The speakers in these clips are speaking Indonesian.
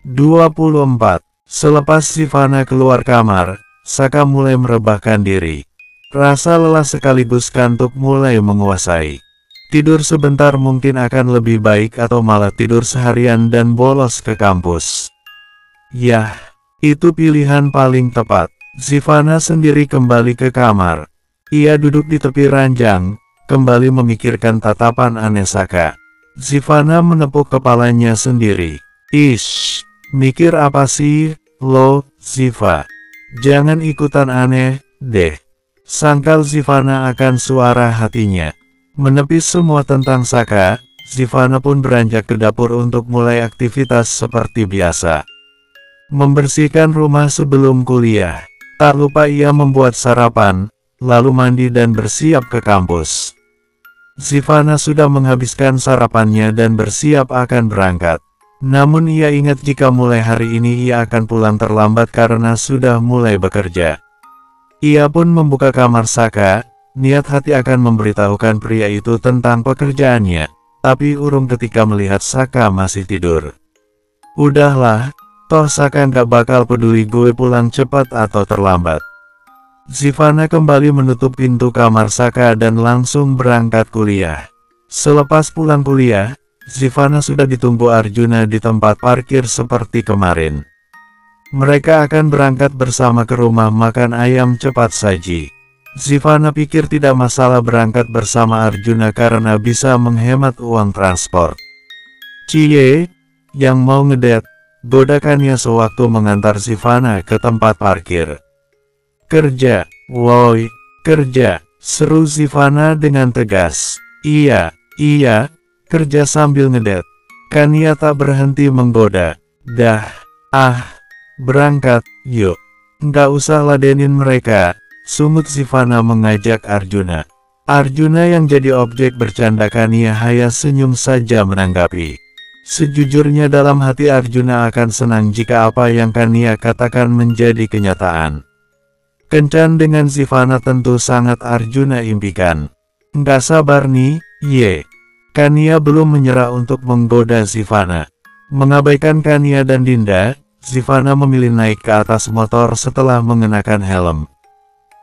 24. Selepas Sivana keluar kamar, Saka mulai merebahkan diri. Rasa lelah sekaligus kantuk mulai menguasai. Tidur sebentar mungkin akan lebih baik atau malah tidur seharian dan bolos ke kampus. Yah, itu pilihan paling tepat. Sivana sendiri kembali ke kamar. Ia duduk di tepi ranjang, kembali memikirkan tatapan aneh Saka. Sivana menepuk kepalanya sendiri. Ish, mikir apa sih, lo, Siva? Jangan ikutan aneh, deh. Sangkal Sivana akan suara hatinya. Menepis semua tentang Saka, Sivana pun beranjak ke dapur untuk mulai aktivitas seperti biasa. Membersihkan rumah sebelum kuliah. Tak lupa ia membuat sarapan, lalu mandi dan bersiap ke kampus. Sivana sudah menghabiskan sarapannya dan bersiap akan berangkat. Namun ia ingat jika mulai hari ini ia akan pulang terlambat karena sudah mulai bekerja. Ia pun membuka kamar Saka, niat hati akan memberitahukan pria itu tentang pekerjaannya, tapi urung ketika melihat Saka masih tidur. Udahlah, toh Saka nggak bakal peduli gue pulang cepat atau terlambat. Sivana kembali menutup pintu kamar Saka dan langsung berangkat kuliah. Selepas pulang kuliah, Sivana sudah ditunggu Arjuna di tempat parkir seperti kemarin. Mereka akan berangkat bersama ke rumah makan ayam cepat saji. Sivana pikir tidak masalah berangkat bersama Arjuna karena bisa menghemat uang transport. Cie, yang mau ngedet, godakannya sewaktu mengantar Sivana ke tempat parkir. Kerja, woi, kerja, seru Sivana dengan tegas. Iya, kerja sambil ngedet. Kan ia tak berhenti menggoda. Dah, berangkat, yuk. Nggak usah ladenin mereka, sungut Sivana mengajak Arjuna. Arjuna yang jadi objek bercanda Kania hanya senyum saja menanggapi. Sejujurnya dalam hati Arjuna akan senang jika apa yang Kania katakan menjadi kenyataan. Kencan dengan Sivana tentu sangat Arjuna impikan. Nggak sabar nih, ye. Kania belum menyerah untuk menggoda Sivana. Mengabaikan Kania dan Dinda, Sivana memilih naik ke atas motor setelah mengenakan helm.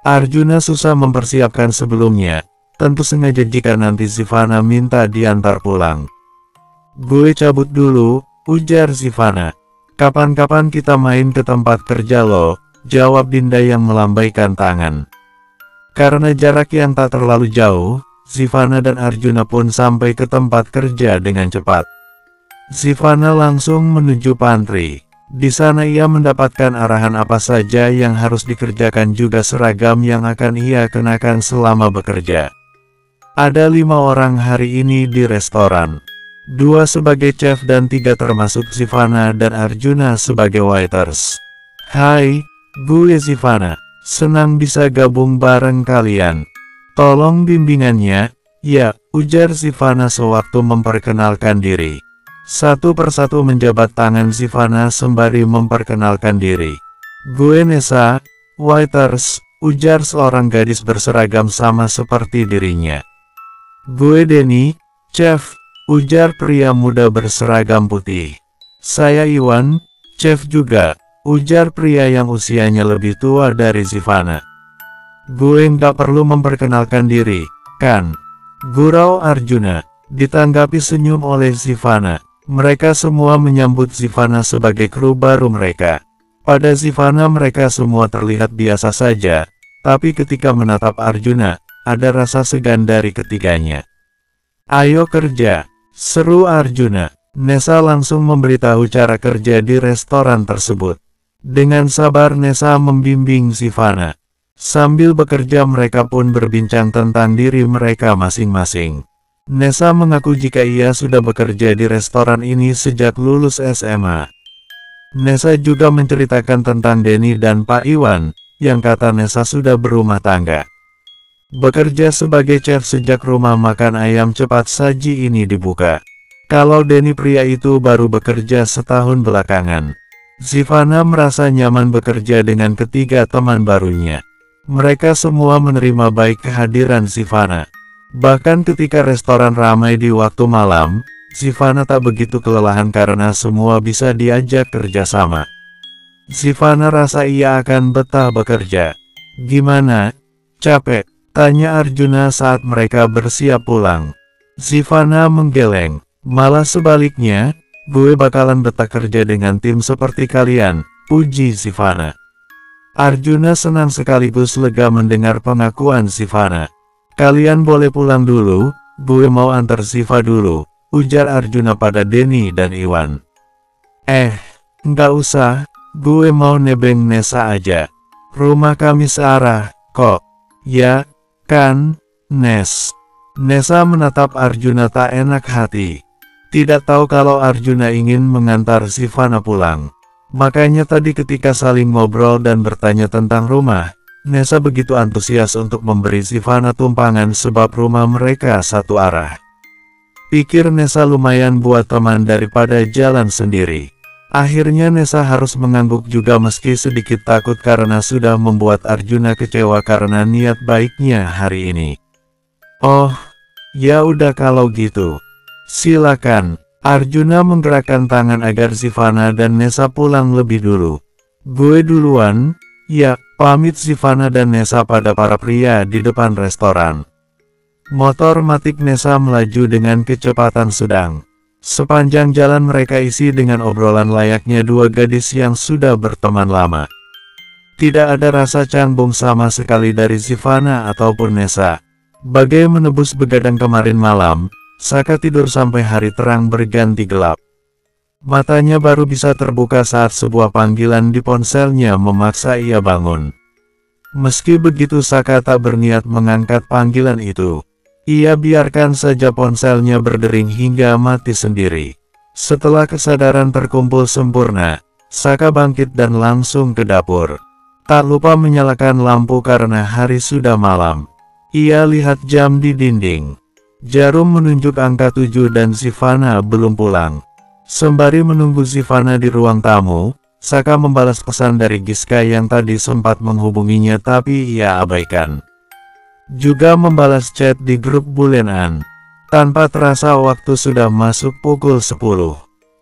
Arjuna susah mempersiapkan sebelumnya, tentu sengaja jika nanti Sivana minta diantar pulang. Gue cabut dulu, ujar Sivana. Kapan-kapan kita main ke tempat kerja lo, jawab Dinda yang melambaikan tangan. Karena jarak yang tak terlalu jauh, Sivana dan Arjuna pun sampai ke tempat kerja dengan cepat. Sivana langsung menuju pantry. Di sana ia mendapatkan arahan apa saja yang harus dikerjakan juga seragam yang akan ia kenakan selama bekerja. Ada 5 orang hari ini di restoran. 2 sebagai chef dan 3 termasuk Sivana dan Arjuna sebagai waiters. Hai, gue Sivana. Senang bisa gabung bareng kalian. Tolong bimbingannya, ya, ujar Sivana sewaktu memperkenalkan diri. Satu persatu menjabat tangan Sivana sembari memperkenalkan diri. Gue Nessa, waiters, ujar seorang gadis berseragam sama seperti dirinya. Gue Denny, chef, ujar pria muda berseragam putih. Saya Iwan, chef juga, ujar pria yang usianya lebih tua dari Sivana. Gue nggak perlu memperkenalkan diri, kan? Gurau Arjuna, ditanggapi senyum oleh Sivana. Mereka semua menyambut Sivana sebagai kru baru mereka. Pada Sivana mereka semua terlihat biasa saja, tapi ketika menatap Arjuna, ada rasa segan dari ketiganya. Ayo kerja, seru Arjuna. Nessa langsung memberitahu cara kerja di restoran tersebut. Dengan sabar Nessa membimbing Sivana. Sambil bekerja mereka pun berbincang tentang diri mereka masing-masing. Nessa mengaku jika ia sudah bekerja di restoran ini sejak lulus SMA. Nessa juga menceritakan tentang Denny dan Pak Iwan, yang kata Nessa sudah berumah tangga. Bekerja sebagai chef sejak rumah makan ayam cepat saji ini dibuka. Kalau Denny pria itu baru bekerja setahun belakangan. Sivana merasa nyaman bekerja dengan ketiga teman barunya. Mereka semua menerima baik kehadiran Sivana. Bahkan ketika restoran ramai di waktu malam, Sivana tak begitu kelelahan karena semua bisa diajak kerjasama. Sivana rasa ia akan betah bekerja. Gimana? Capek? Tanya Arjuna saat mereka bersiap pulang. Sivana menggeleng. Malah sebaliknya, gue bakalan betah kerja dengan tim seperti kalian, puji Sivana. Arjuna senang sekaligus lega mendengar pengakuan Sivana. Kalian boleh pulang dulu, gue mau antar Siva dulu, ujar Arjuna pada Denny dan Iwan. Nggak usah, gue mau nebeng Nesa aja. Rumah kami searah, kok. Ya, kan, Nes. Nesa menatap Arjuna tak enak hati. Tidak tahu kalau Arjuna ingin mengantar Sivana pulang. Makanya tadi ketika saling ngobrol dan bertanya tentang rumah, Nesa begitu antusias untuk memberi Sivana tumpangan sebab rumah mereka satu arah. Pikir Nesa lumayan buat teman daripada jalan sendiri. Akhirnya Nesa harus mengangguk juga meski sedikit takut karena sudah membuat Arjuna kecewa karena niat baiknya hari ini. Oh, ya udah kalau gitu. Silakan. Arjuna menggerakkan tangan agar Sivana dan Nesa pulang lebih dulu. Gue duluan, ya, pamit Sivana dan Nesa pada para pria di depan restoran. Motor matik Nesa melaju dengan kecepatan sedang. Sepanjang jalan mereka isi dengan obrolan layaknya dua gadis yang sudah berteman lama. Tidak ada rasa canggung sama sekali dari Sivana ataupun Nesa. Bagai menebus begadang kemarin malam, Saka tidur sampai hari terang berganti gelap. Matanya baru bisa terbuka saat sebuah panggilan di ponselnya memaksa ia bangun. Meski begitu Saka tak berniat mengangkat panggilan itu. Ia biarkan saja ponselnya berdering hingga mati sendiri. Setelah kesadaran terkumpul sempurna, Saka bangkit dan langsung ke dapur. Tak lupa menyalakan lampu karena hari sudah malam. Ia lihat jam di dinding. Jarum menunjuk angka 7 dan Sivana belum pulang. Sembari menunggu Sivana di ruang tamu, Saka membalas pesan dari Giska yang tadi sempat menghubunginya tapi ia abaikan. Juga membalas chat di grup bulenan. Tanpa terasa waktu sudah masuk pukul 10.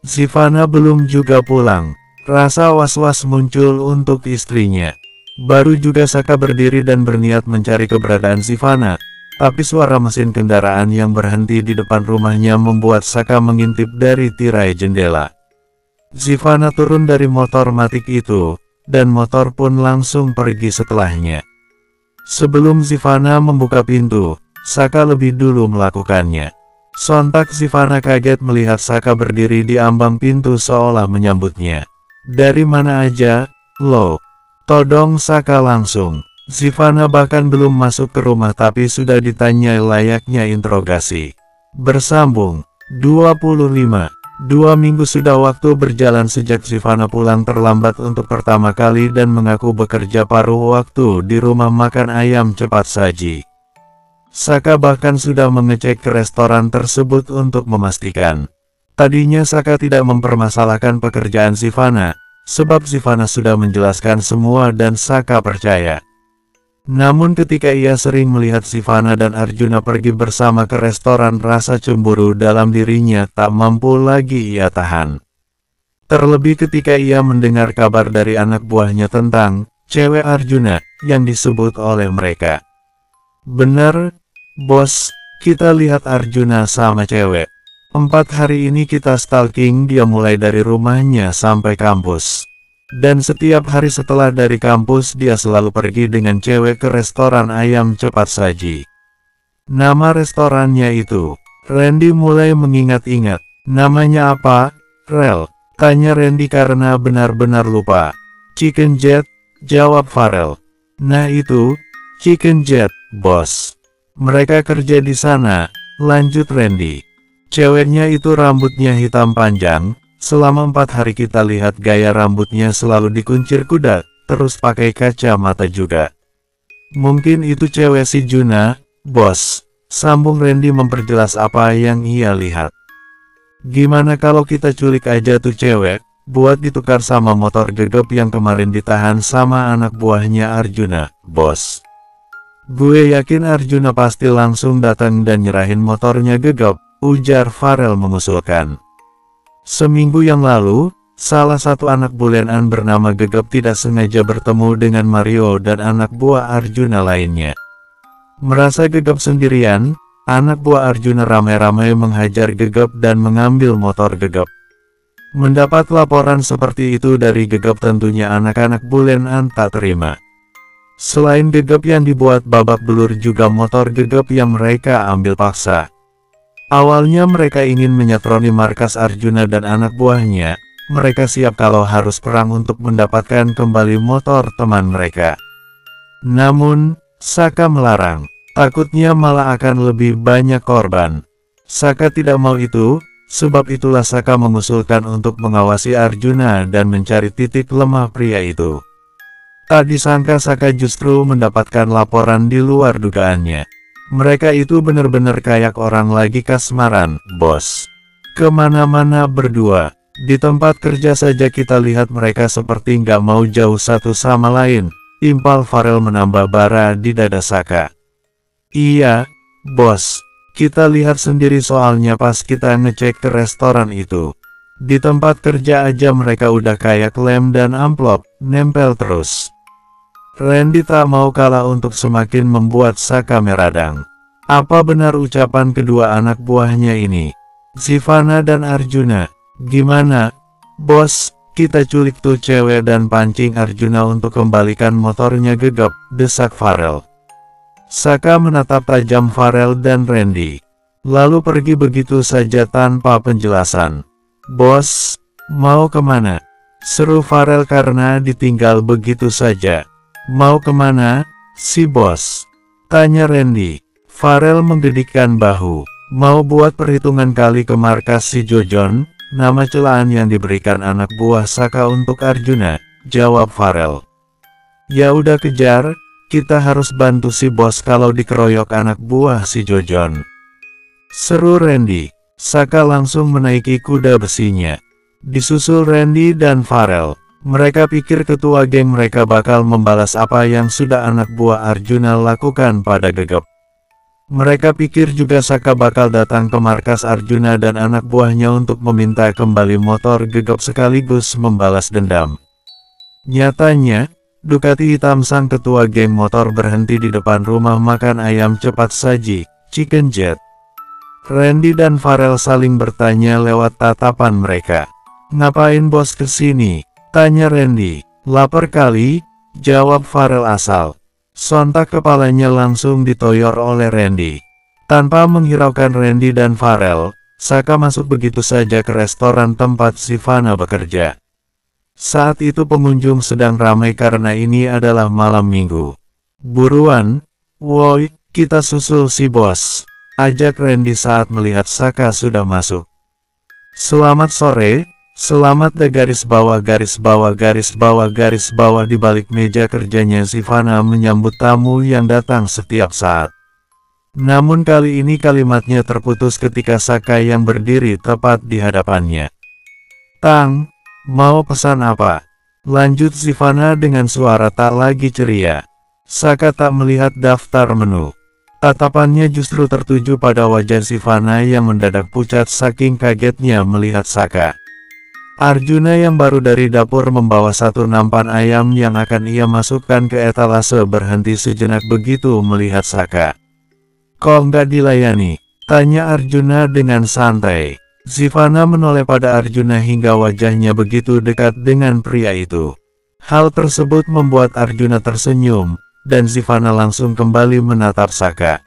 Sivana belum juga pulang. Rasa was-was muncul untuk istrinya. Baru juga Saka berdiri dan berniat mencari keberadaan Sivana. Tapi suara mesin kendaraan yang berhenti di depan rumahnya membuat Saka mengintip dari tirai jendela. Sivana turun dari motor matik itu, dan motor pun langsung pergi setelahnya. Sebelum Sivana membuka pintu, Saka lebih dulu melakukannya. Sontak Sivana kaget melihat Saka berdiri di ambang pintu seolah menyambutnya. Dari mana aja, lo? Todong Saka langsung. Sivana bahkan belum masuk ke rumah tapi sudah ditanya layaknya interogasi. Bersambung. 25. 2 minggu sudah waktu berjalan sejak Sivana pulang terlambat untuk pertama kali dan mengaku bekerja paruh waktu di rumah makan ayam cepat saji. Saka bahkan sudah mengecek ke restoran tersebut untuk memastikan. Tadinya Saka tidak mempermasalahkan pekerjaan Sivana, sebab Sivana sudah menjelaskan semua dan Saka percaya. Namun ketika ia sering melihat Sivana dan Arjuna pergi bersama ke restoran, rasa cemburu dalam dirinya tak mampu lagi ia tahan. Terlebih ketika ia mendengar kabar dari anak buahnya tentang cewek Arjuna yang disebut oleh mereka. Benar, bos, kita lihat Arjuna sama cewek. 4 hari ini kita stalking dia mulai dari rumahnya sampai kampus. Dan setiap hari setelah dari kampus dia selalu pergi dengan cewek ke restoran ayam cepat saji. Nama restorannya itu, Randy mulai mengingat-ingat. Namanya apa, Rel? Tanya Randy karena benar-benar lupa. Chicken Jet, jawab Farel. Nah itu, Chicken Jet, bos. Mereka kerja di sana, lanjut Randy. Ceweknya itu rambutnya hitam panjang. Selama 4 hari kita lihat gaya rambutnya selalu dikuncir kuda, terus pakai kacamata juga. Mungkin itu cewek si Juna, bos. Sambung Randy memperjelas apa yang ia lihat. Gimana kalau kita culik aja tuh cewek, buat ditukar sama motor gegap yang kemarin ditahan sama anak buahnya Arjuna, bos. Gue yakin Arjuna pasti langsung datang dan nyerahin motornya gegap, ujar Farel mengusulkan. Seminggu yang lalu, salah satu anak bulenan bernama Gegap tidak sengaja bertemu dengan Mario dan anak buah Arjuna lainnya. Merasa Gegap sendirian, anak buah Arjuna ramai-ramai menghajar Gegap dan mengambil motor Gegap. Mendapat laporan seperti itu dari Gegap tentunya anak-anak bulenan tak terima. Selain Gegap yang dibuat babak belur juga motor Gegap yang mereka ambil paksa. Awalnya mereka ingin menyatroni markas Arjuna dan anak buahnya. Mereka siap kalau harus perang untuk mendapatkan kembali motor teman mereka. Namun, Saka melarang. Takutnya malah akan lebih banyak korban. Saka tidak mau itu. Sebab itulah Saka mengusulkan untuk mengawasi Arjuna dan mencari titik lemah pria itu. Tak disangka Saka justru mendapatkan laporan di luar dugaannya. Mereka itu benar-benar kayak orang lagi kasmaran, bos. Kemana-mana berdua. Di tempat kerja saja kita lihat mereka seperti nggak mau jauh satu sama lain. Impal Farel menambah bara di dada Saka. Iya, bos. Kita lihat sendiri soalnya pas kita ngecek ke restoran itu. Di tempat kerja aja mereka udah kayak lem dan amplop, nempel terus. Randy tak mau kalah untuk semakin membuat Saka meradang. Apa benar ucapan kedua anak buahnya ini? Sivana dan Arjuna, gimana? Bos, kita culik tuh cewek dan pancing Arjuna untuk kembalikan motornya, Gegap, desak Farel. Saka menatap tajam Farel dan Randy, lalu pergi begitu saja tanpa penjelasan. Bos, mau kemana? Seru Farel karena ditinggal begitu saja. Mau kemana, si bos? Tanya Randy. Farel menggedikkan bahu. Mau buat perhitungan kali ke markas si Jojon, nama celaan yang diberikan anak buah Saka untuk Arjuna, jawab Farel. Ya udah kejar. Kita harus bantu si bos kalau dikeroyok anak buah si Jojon. Seru Randy. Saka langsung menaiki kuda besinya. Disusul Randy dan Farel. Mereka pikir ketua geng mereka bakal membalas apa yang sudah anak buah Arjuna lakukan pada Gegap. Mereka pikir juga Saka bakal datang ke markas Arjuna dan anak buahnya untuk meminta kembali motor Gegap sekaligus membalas dendam. Nyatanya, Ducati hitam sang ketua geng motor berhenti di depan rumah makan ayam cepat saji, Chicken Jet. Randy dan Farel saling bertanya lewat tatapan mereka. Ngapain bos kesini? Tanya Randy. Lapar kali, jawab Farel asal. Sontak kepalanya langsung ditoyor oleh Randy. Tanpa menghiraukan Randy dan Farel, Saka masuk begitu saja ke restoran tempat Sivana bekerja. Saat itu pengunjung sedang ramai karena ini adalah malam minggu. Buruan, woi, kita susul si bos, ajak Randy saat melihat Saka sudah masuk. Selamat sore, selamat deh garis bawah di balik meja kerjanya Sivana menyambut tamu yang datang setiap saat. Namun kali ini kalimatnya terputus ketika Saka yang berdiri tepat di hadapannya. Tang, mau pesan apa? Lanjut Sivana dengan suara tak lagi ceria. Saka tak melihat daftar menu. Tatapannya justru tertuju pada wajah Sivana yang mendadak pucat saking kagetnya melihat Saka. Arjuna yang baru dari dapur membawa satu nampan ayam yang akan ia masukkan ke etalase berhenti sejenak begitu melihat Saka. Kok nggak dilayani? Tanya Arjuna dengan santai. Sivana menoleh pada Arjuna hingga wajahnya begitu dekat dengan pria itu. Hal tersebut membuat Arjuna tersenyum, dan Sivana langsung kembali menatap Saka.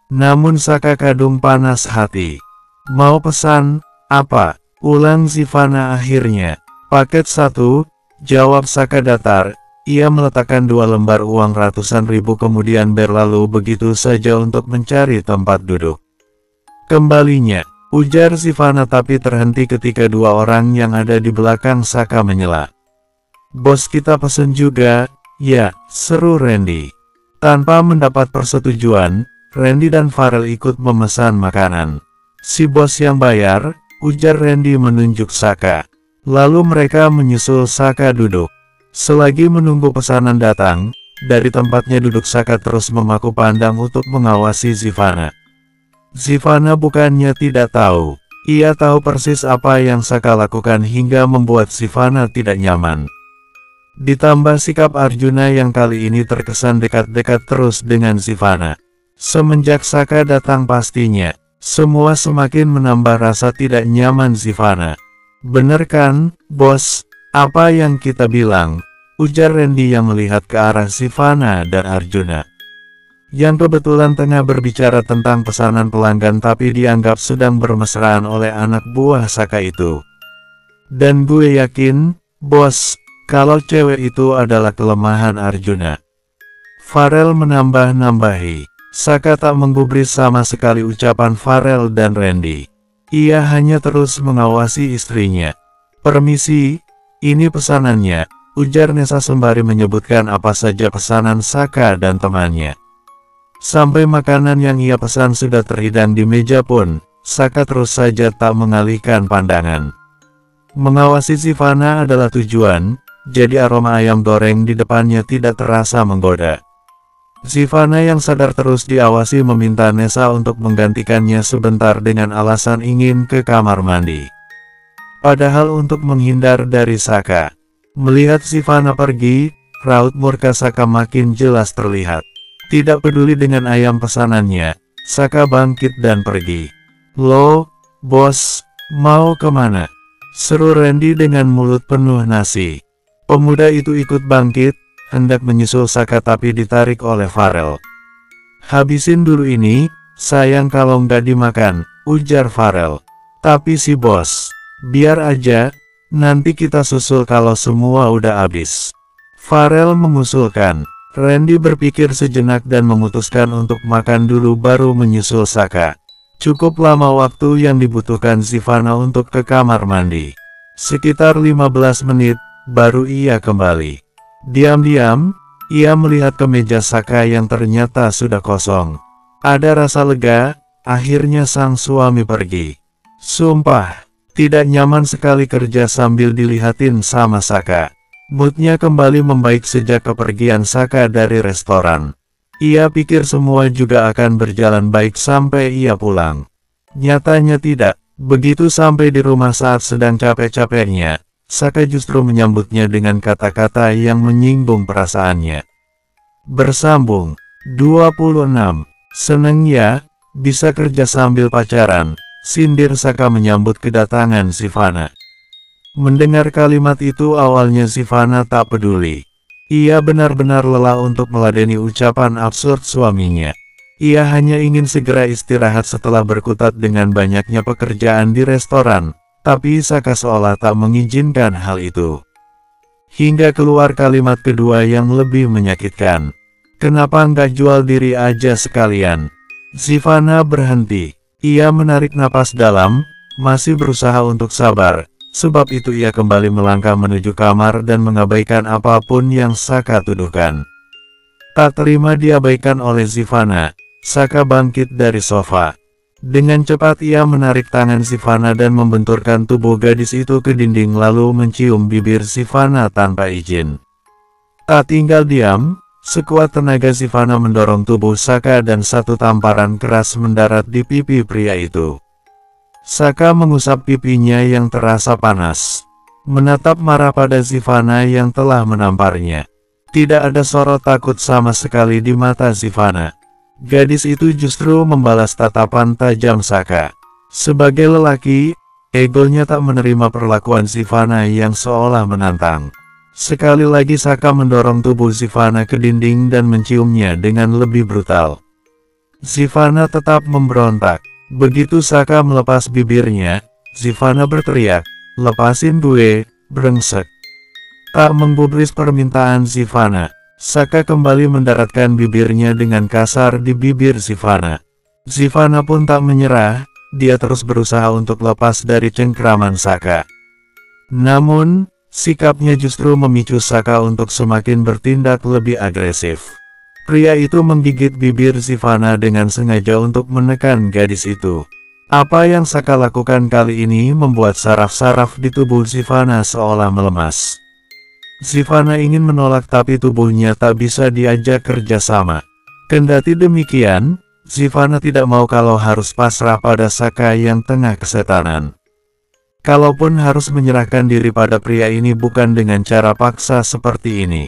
Namun Saka kadung panas hati. Mau pesan, apa? Ulang Sivana akhirnya. Paket 1, jawab Saka datar. Ia meletakkan 2 lembar uang ratusan ribu kemudian berlalu begitu saja untuk mencari tempat duduk. Kembalinya, ujar Sivana tapi terhenti ketika 2 orang yang ada di belakang Saka menyela. Bos kita pesen juga, ya, seru Randy. Tanpa mendapat persetujuan, Randy dan Farel ikut memesan makanan. Si bos yang bayar, ujar Randy menunjuk Saka. Lalu mereka menyusul Saka duduk. Selagi menunggu pesanan datang, dari tempatnya duduk Saka terus memaku pandang untuk mengawasi Sivana. Sivana bukannya tidak tahu. Ia tahu persis apa yang Saka lakukan hingga membuat Sivana tidak nyaman. Ditambah sikap Arjuna yang kali ini terkesan dekat-dekat terus dengan Sivana. Semenjak Saka datang pastinya, semua semakin menambah rasa tidak nyaman Sivana. "Bener kan, bos, apa yang kita bilang?" ujar Randy yang melihat ke arah Sivana dan Arjuna, yang kebetulan tengah berbicara tentang pesanan pelanggan tapi dianggap sedang bermesraan oleh anak buah Saka itu. "Dan gue yakin, bos, kalau cewek itu adalah kelemahan Arjuna," Farel menambah-nambahi. Saka tak menggubris sama sekali ucapan Farel dan Randy. Ia hanya terus mengawasi istrinya. "Permisi, ini pesanannya," ujar Nessa sembari menyebutkan apa saja pesanan Saka dan temannya. Sampai makanan yang ia pesan sudah terhidang di meja pun, Saka terus saja tak mengalihkan pandangan. Mengawasi Sivana adalah tujuan, jadi aroma ayam goreng di depannya tidak terasa menggoda. Sivana yang sadar terus diawasi meminta Nessa untuk menggantikannya sebentar dengan alasan ingin ke kamar mandi. Padahal untuk menghindar dari Saka. Melihat Sivana pergi, raut murka Saka makin jelas terlihat. Tidak peduli dengan ayam pesanannya, Saka bangkit dan pergi. "Loh, bos, mau kemana?" seru Randy dengan mulut penuh nasi. Pemuda itu ikut bangkit, hendak menyusul Saka tapi ditarik oleh Farel. "Habisin dulu ini, sayang kalau nggak dimakan," ujar Farel. "Tapi si bos, biar aja, nanti kita susul kalau semua udah habis," Farel mengusulkan. Randy berpikir sejenak dan memutuskan untuk makan dulu baru menyusul Saka. Cukup lama waktu yang dibutuhkan Sivana untuk ke kamar mandi. Sekitar 15 menit, baru ia kembali. Diam-diam, ia melihat ke meja Saka yang ternyata sudah kosong. Ada rasa lega, akhirnya sang suami pergi. Sumpah, tidak nyaman sekali kerja sambil dilihatin sama Saka. Moodnya kembali membaik sejak kepergian Saka dari restoran. Ia pikir semua juga akan berjalan baik sampai ia pulang. Nyatanya tidak. Begitu sampai di rumah saat sedang capek-capeknya, Saka justru menyambutnya dengan kata-kata yang menyinggung perasaannya. Bersambung 26. "Seneng ya, bisa kerja sambil pacaran," sindir Saka menyambut kedatangan Sivana. Mendengar kalimat itu awalnya Sivana tak peduli. Ia benar-benar lelah untuk meladeni ucapan absurd suaminya. Ia hanya ingin segera istirahat setelah berkutat dengan banyaknya pekerjaan di restoran, tapi Saka seolah tak mengizinkan hal itu. Hingga keluar kalimat kedua yang lebih menyakitkan. "Kenapa nggak jual diri aja sekalian?" Sivana berhenti. Ia menarik napas dalam, masih berusaha untuk sabar. Sebab itu ia kembali melangkah menuju kamar dan mengabaikan apapun yang Saka tuduhkan. Tak terima diabaikan oleh Sivana, Saka bangkit dari sofa. Dengan cepat ia menarik tangan Sivana dan membenturkan tubuh gadis itu ke dinding lalu mencium bibir Sivana tanpa izin. Tak tinggal diam, sekuat tenaga Sivana mendorong tubuh Saka dan satu tamparan keras mendarat di pipi pria itu. Saka mengusap pipinya yang terasa panas. Menatap marah pada Sivana yang telah menamparnya. Tidak ada sorot takut sama sekali di mata Sivana. Gadis itu justru membalas tatapan tajam Saka. Sebagai lelaki, egonya tak menerima perlakuan Sivana yang seolah menantang. Sekali lagi Saka mendorong tubuh Sivana ke dinding dan menciumnya dengan lebih brutal. Sivana tetap memberontak. Begitu Saka melepas bibirnya, Sivana berteriak, "Lepasin gue, brengsek." Tak menggubris permintaan Sivana, Saka kembali mendaratkan bibirnya dengan kasar di bibir Sivana. Sivana pun tak menyerah, dia terus berusaha untuk lepas dari cengkraman Saka. Namun, sikapnya justru memicu Saka untuk semakin bertindak lebih agresif. Pria itu menggigit bibir Sivana dengan sengaja untuk menekan gadis itu. Apa yang Saka lakukan kali ini membuat saraf-saraf di tubuh Sivana seolah melemas. Sivana ingin menolak tapi tubuhnya tak bisa diajak kerjasama. Kendati demikian, Sivana tidak mau kalau harus pasrah pada Saka yang tengah kesetanan. Kalaupun harus menyerahkan diri pada pria ini bukan dengan cara paksa seperti ini.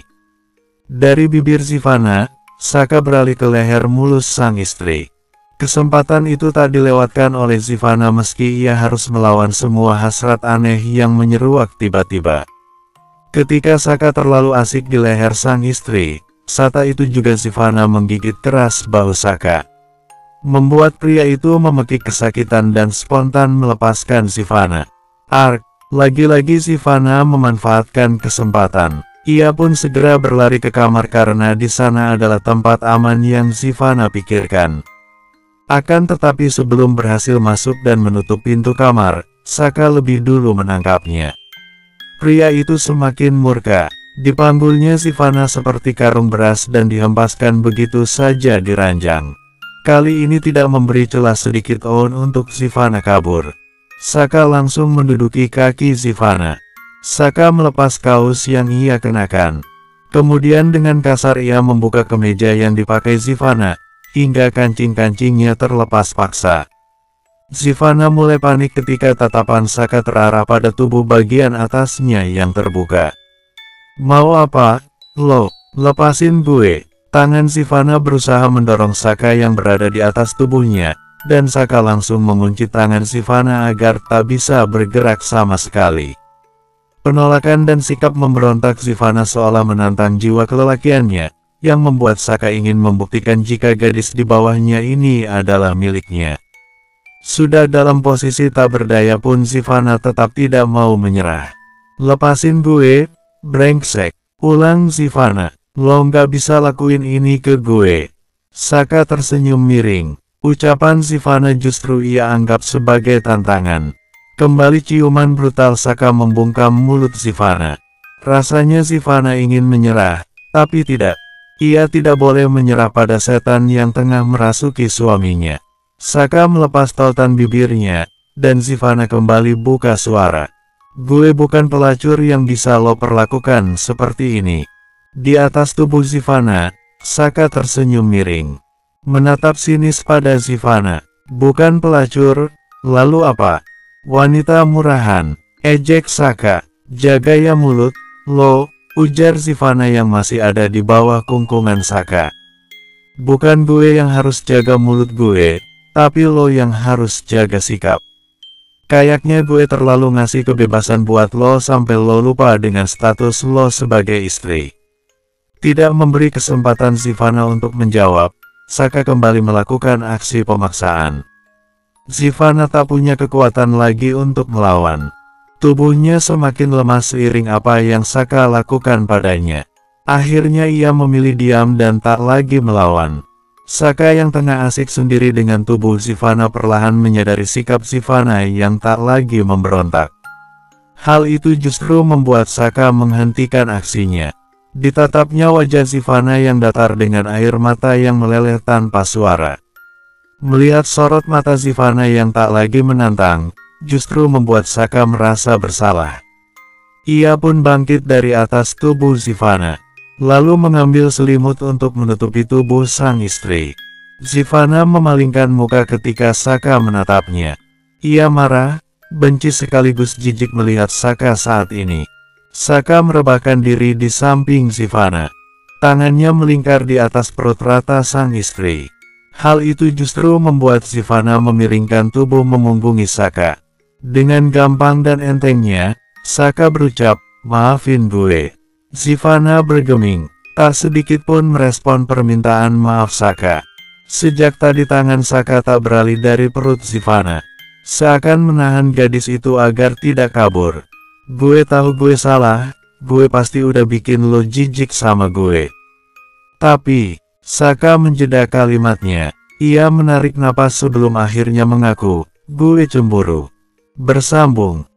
Dari bibir Sivana, Saka beralih ke leher mulus sang istri. Kesempatan itu tak dilewatkan oleh Sivana meski ia harus melawan semua hasrat aneh yang menyeruak tiba-tiba. Ketika Saka terlalu asik di leher sang istri, saat itu juga Sivana menggigit keras bahu Saka. Membuat pria itu memekik kesakitan dan spontan melepaskan Sivana. Lagi-lagi Sivana memanfaatkan kesempatan. Ia pun segera berlari ke kamar karena di sana adalah tempat aman yang Sivana pikirkan. Akan tetapi sebelum berhasil masuk dan menutup pintu kamar, Saka lebih dulu menangkapnya. Pria itu semakin murka. Dipanggulnya Sivana seperti karung beras dan dihempaskan begitu saja di ranjang. Kali ini tidak memberi celah sedikit pun untuk Sivana kabur. Saka langsung menduduki kaki Sivana. Saka melepas kaos yang ia kenakan. Kemudian dengan kasar ia membuka kemeja yang dipakai Sivana, hingga kancing-kancingnya terlepas paksa. Sivana mulai panik ketika tatapan Saka terarah pada tubuh bagian atasnya yang terbuka. "Mau apa? Lo, lepasin gue." Tangan Sivana berusaha mendorong Saka yang berada di atas tubuhnya, dan Saka langsung mengunci tangan Sivana agar tak bisa bergerak sama sekali. Penolakan dan sikap memberontak Sivana seolah menantang jiwa kelelakiannya, yang membuat Saka ingin membuktikan jika gadis di bawahnya ini adalah miliknya. Sudah dalam posisi tak berdaya pun Sivana tetap tidak mau menyerah. "Lepasin gue, brengsek," ulang Sivana. "Lo nggak bisa lakuin ini ke gue." Saka tersenyum miring. Ucapan Sivana justru ia anggap sebagai tantangan. Kembali ciuman brutal Saka membungkam mulut Sivana. Rasanya Sivana ingin menyerah, tapi tidak. Ia tidak boleh menyerah pada setan yang tengah merasuki suaminya. Saka melepas tautan bibirnya, dan Sivana kembali buka suara. "Gue bukan pelacur yang bisa lo perlakukan seperti ini." Di atas tubuh Sivana, Saka tersenyum miring. Menatap sinis pada Sivana. "Bukan pelacur, lalu apa? Wanita murahan," ejek Saka. "Jaga ya mulut, lo," ujar Sivana yang masih ada di bawah kungkungan Saka. "Bukan gue yang harus jaga mulut gue, tapi lo yang harus jaga sikap. Kayaknya gue terlalu ngasih kebebasan buat lo sampai lo lupa dengan status lo sebagai istri." Tidak memberi kesempatan Sivana untuk menjawab, Saka kembali melakukan aksi pemaksaan. Sivana tak punya kekuatan lagi untuk melawan. Tubuhnya semakin lemah seiring apa yang Saka lakukan padanya. Akhirnya ia memilih diam dan tak lagi melawan. Saka yang tengah asik sendiri dengan tubuh Sivana perlahan menyadari sikap Sivana yang tak lagi memberontak. Hal itu justru membuat Saka menghentikan aksinya. Ditatapnya wajah Sivana yang datar dengan air mata yang meleleh tanpa suara. Melihat sorot mata Sivana yang tak lagi menantang, justru membuat Saka merasa bersalah. Ia pun bangkit dari atas tubuh Sivana, lalu mengambil selimut untuk menutupi tubuh sang istri. Sivana memalingkan muka ketika Saka menatapnya. Ia marah, benci sekaligus jijik melihat Saka saat ini. Saka merebahkan diri di samping Sivana. Tangannya melingkar di atas perut rata sang istri. Hal itu justru membuat Sivana memiringkan tubuh memunggungi Saka. Dengan gampang dan entengnya, Saka berucap, "Maafin gue." Sivana bergeming, tak sedikit pun merespon permintaan maaf Saka. Sejak tadi tangan Saka tak beralih dari perut Sivana, seakan menahan gadis itu agar tidak kabur. "Gue tahu gue salah, gue pasti udah bikin lo jijik sama gue." Tapi, Saka menjeda kalimatnya. Ia menarik napas sebelum akhirnya mengaku, "Gue cemburu." Bersambung.